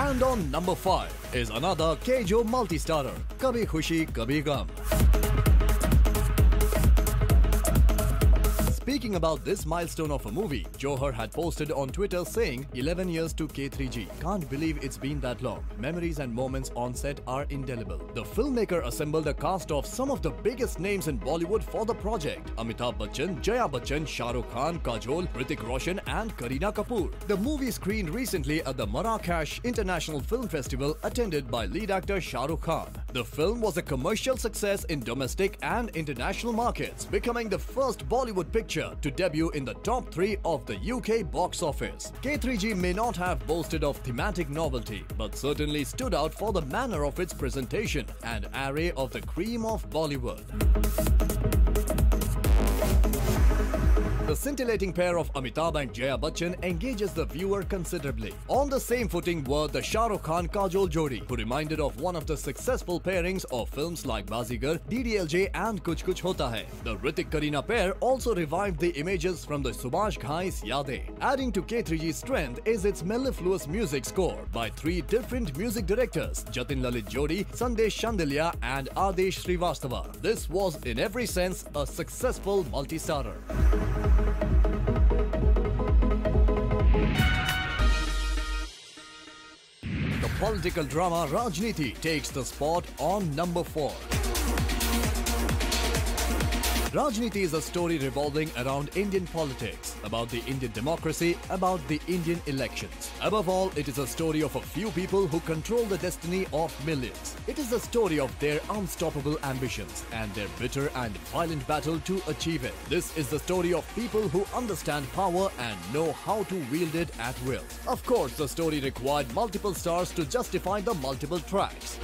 And on number 5 is another Kejo multi-starrer, Kabhi Khushi Kabhi Gum. Speaking about this milestone of a movie, Johar had posted on Twitter saying, 11 years to K3G. Can't believe it's been that long. Memories and moments on set are indelible. The filmmaker assembled a cast of some of the biggest names in Bollywood for the project. Amitabh Bachchan, Jaya Bachchan, Shah Rukh Khan, Kajol, Hrithik Roshan and Kareena Kapoor. The movie screened recently at the Marrakesh International Film Festival attended by lead actor Shah Rukh Khan. The film was a commercial success in domestic and international markets, becoming the first Bollywood picture to debut in the top 3 of the UK box office. K3G may not have boasted of thematic novelty, but certainly stood out for the manner of its presentation and array of the cream of Bollywood. The scintillating pair of Amitabh and Jaya Bachchan engages the viewer considerably. On the same footing were the Shah Rukh Khan Kajol jodi, who reminded of one of the successful pairings of films like Bazigar, DDLJ and Kuch Kuch Hota Hai. The Hrithik Kareena pair also revived the images from the Subhash Ghai's Yadein. Adding to K3G's strength is its mellifluous music score by 3 different music directors, Jatin Lalit Jodi, Sandesh Chandelier and Adesh Srivastava. This was in every sense a successful multi-starrer. The political drama Rajniti takes the spot on number 4. Rajniti is a story revolving around Indian politics, about the Indian democracy, about the Indian elections. Above all, it is a story of a few people who control the destiny of millions. It is the story of their unstoppable ambitions and their bitter and violent battle to achieve it. This is the story of people who understand power and know how to wield it at will. Of course, the story required multiple stars to justify the multiple tracks.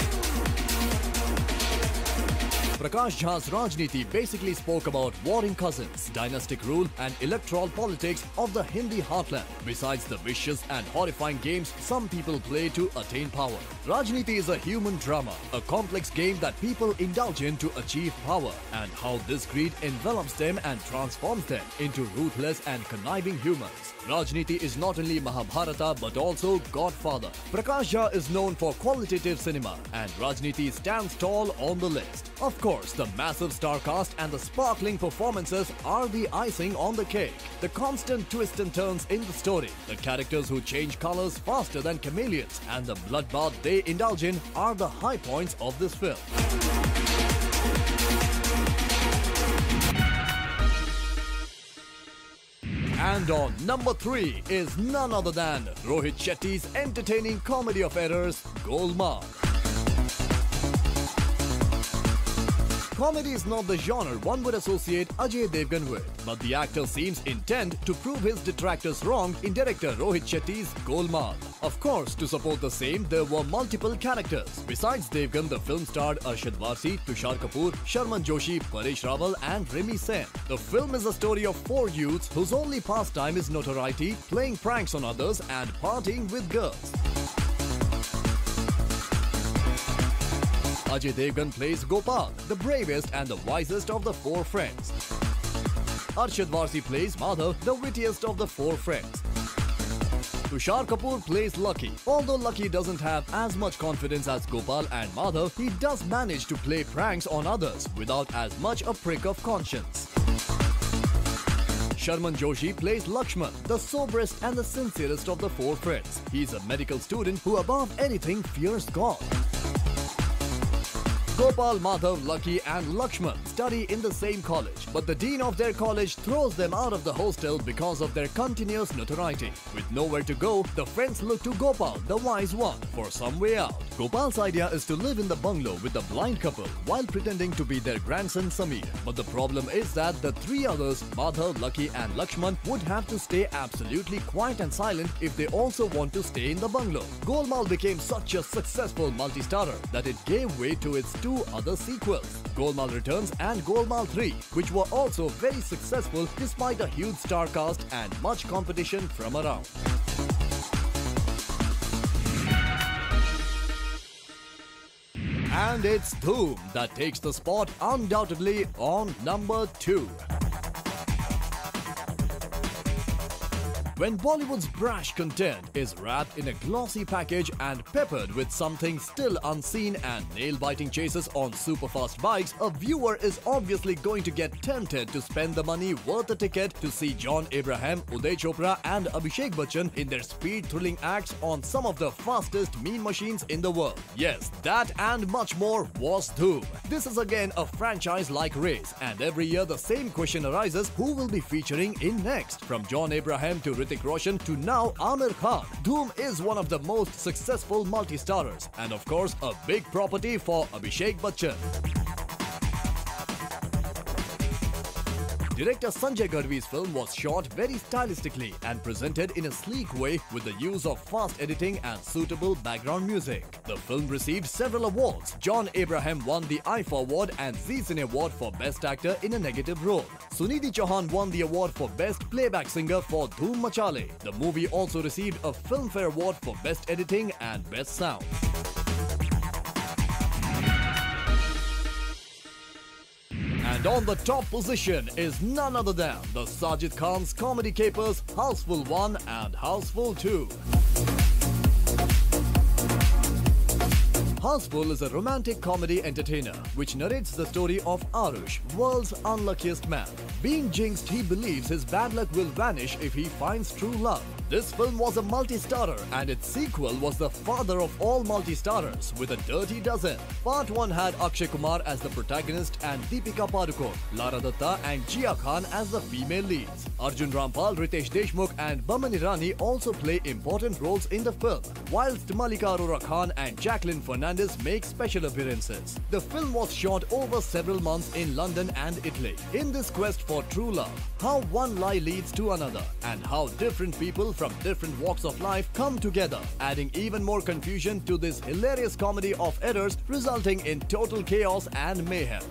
Prakash Jha's Rajniti basically spoke about warring cousins, dynastic rule and electoral politics of the Hindi heartland, besides the vicious and horrifying games some people play to attain power. Rajniti is a human drama, a complex game that people indulge in to achieve power, and how this greed envelops them and transforms them into ruthless and conniving humans. Rajniti is not only Mahabharata but also Godfather. Prakash Jha is known for qualitative cinema, and Rajniti stands tall on the list. Of course, the massive star cast and the sparkling performances are the icing on the cake. The constant twists and turns in the story, the characters who change colors faster than chameleons, and the bloodbath they indulge in are the high points of this film. And on number 3 is none other than Rohit Shetty's entertaining comedy of errors, Golmaal. Comedy is not the genre one would associate Ajay Devgan with, but the actor seems intent to prove his detractors wrong in director Rohit Shetty's Golmaal. Of course, to support the same, there were multiple characters. Besides Devgan, the film starred Arshad Varsi, Tushar Kapoor, Sharman Joshi, Paresh Rawal and Remi Sen. The film is a story of 4 youths whose only pastime is notoriety, playing pranks on others and partying with girls. Ajay Devgan plays Gopal, the bravest and the wisest of the 4 friends. Arshad Varsi plays Madhav, the wittiest of the 4 friends. Tushar Kapoor plays Lucky. Although Lucky doesn't have as much confidence as Gopal and Madhav, he does manage to play pranks on others without as much a prick of conscience. Sharman Joshi plays Lakshman, the soberest and the sincerest of the 4 friends. He's a medical student who above anything fears God. Gopal, Madhav, Lucky and Lakshman study in the same college, but the dean of their college throws them out of the hostel because of their continuous notoriety. With nowhere to go, the friends look to Gopal, the wise one, for some way out. Gopal's idea is to live in the bungalow with the blind couple while pretending to be their grandson Sameer. But the problem is that the 3 others, Madhav, Lucky and Lakshman, would have to stay absolutely quiet and silent if they also want to stay in the bungalow. Golmaal became such a successful multi-starrer that it gave way to its 2 other sequels, Golmaal Returns and Golmaal 3, which were also very successful despite a huge star cast and much competition from around. And it's Dhoom that takes the spot undoubtedly on number 2. When Bollywood's brash content is wrapped in a glossy package and peppered with something still unseen and nail-biting chases on super-fast bikes, a viewer is obviously going to get tempted to spend the money worth a ticket to see John Abraham, Uday Chopra and Abhishek Bachchan in their speed-thrilling acts on some of the fastest mean machines in the world. Yes, that and much more was Dhoom. This is again a franchise-like race, and every year the same question arises: who will be featuring in next? From John Abraham to Hrithik Roshan to now Aamir Khan, Dhoom is one of the most successful multi-starrers and of course a big property for Abhishek Bachchan. Director Sanjay Gadvi's film was shot very stylistically and presented in a sleek way with the use of fast editing and suitable background music. The film received several awards. John Abraham won the IFA Award and Zee Cine Award for Best Actor in a Negative Role. Sunidhi Chauhan won the award for Best Playback Singer for Dhoom Machale. The movie also received a Filmfare Award for Best Editing and Best Sound. And on the top position is none other than the Sajid Khan's comedy capers Houseful 1 and Houseful 2. Houseful is a romantic comedy entertainer which narrates the story of Arush, world's unluckiest man. Being jinxed, he believes his bad luck will vanish if he finds true love. This film was a multi-starrer and its sequel was the father of all multi-starrers with a dirty dozen. Part 1 had Akshay Kumar as the protagonist and Deepika Padukone, Lara Dutta and Jia Khan as the female leads. Arjun Rampal, Ritesh Deshmukh and Boman Irani also play important roles in the film, whilst Malika Arora Khan and Jacqueline Fernandez make special appearances. The film was shot over several months in London and Italy. In this quest for true love, how one lie leads to another and how different people from different walks of life come together, adding even more confusion to this hilarious comedy of errors resulting in total chaos and mayhem.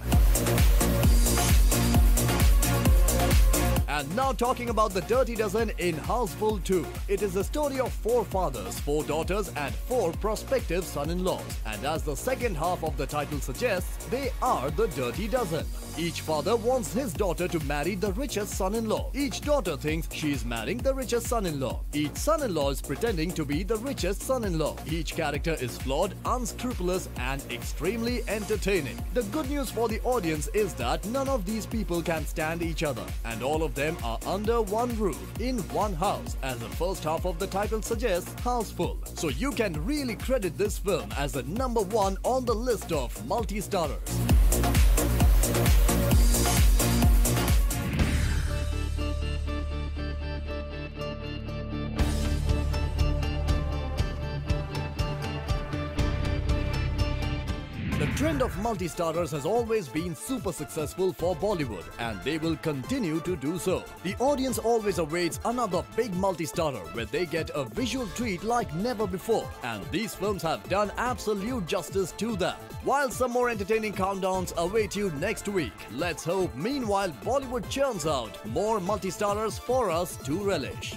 And now talking about the Dirty Dozen in Houseful 2. It is the story of 4 fathers, 4 daughters and 4 prospective son-in-laws. And as the second half of the title suggests, they are the Dirty Dozen. Each father wants his daughter to marry the richest son-in-law. Each daughter thinks she is marrying the richest son-in-law. Each son-in-law is pretending to be the richest son-in-law. Each character is flawed, unscrupulous and extremely entertaining. The good news for the audience is that none of these people can stand each other, and all of them are under one roof, in one house, as the first half of the title suggests, Houseful. So you can really credit this film as the number 1 on the list of multi-starrers. The trend of multi-starrers has always been super successful for Bollywood, and they will continue to do so. The audience always awaits another big multi-starrer where they get a visual treat like never before, and these films have done absolute justice to that. While some more entertaining countdowns await you next week, let's hope meanwhile Bollywood churns out more multi-starrers for us to relish.